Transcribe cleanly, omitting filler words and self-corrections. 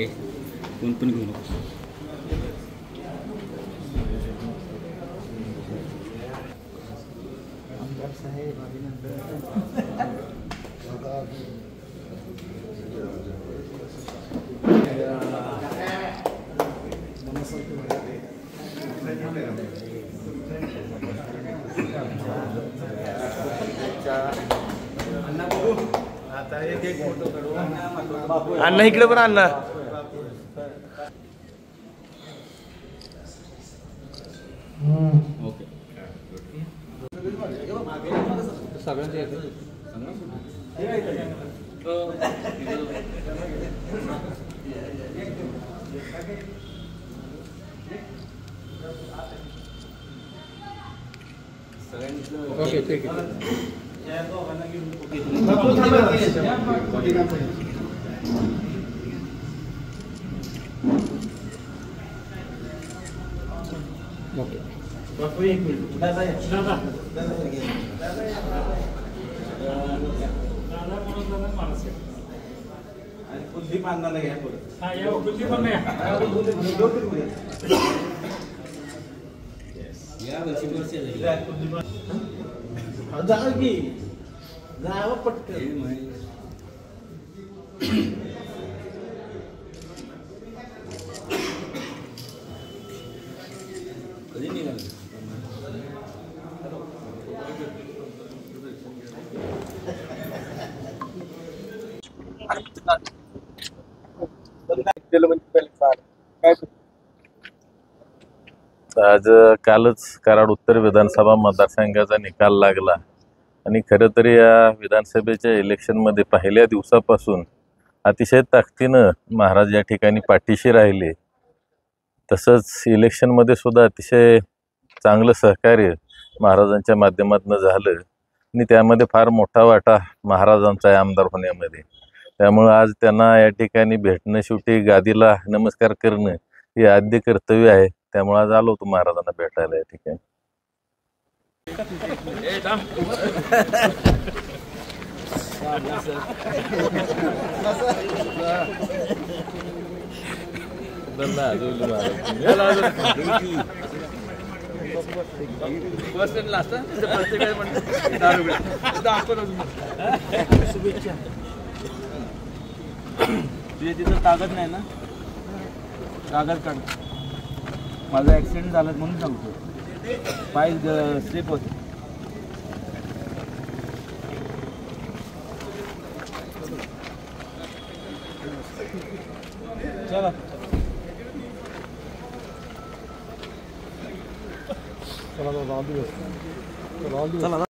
कोण पण घेऊ नको. अण्णा इकडे पण अण्णा ओके सगळ्यांचे ओके ठीक आहे. कुलदीप अण्णाला घ्या जावं पटकन. कधी निघाल आज कालच कराड उत्तर विधानसभा मतदारसंघाचा निकाल लागला आणि खरं तर या विधानसभेच्या इलेक्शनमध्ये पहिल्या दिवसापासून अतिशय ताकदीनं महाराज या ठिकाणी पाठीशी राहिले. तसंच इलेक्शनमध्ये सुद्धा अतिशय चांगलं सहकार्य महाराजांच्या माध्यमातून झालं आणि त्यामध्ये फार मोठा वाटा महाराजांचा आहे आमदार होण्यामध्ये. त्यामुळं आज त्यांना या ठिकाणी भेटणं, शेवटी गादीला नमस्कार करणं हे आद्य कर्तव्य आहे. त्यामुळे आज आलो होतो महाराजांना भेटायला या ठिकाणी. तुझ्या तिथं कागद नाही ना, कागद काढ. माझा ॲक्सिडेंट झाला म्हणून सांगतो. पाय स्लिप होते. चला चला.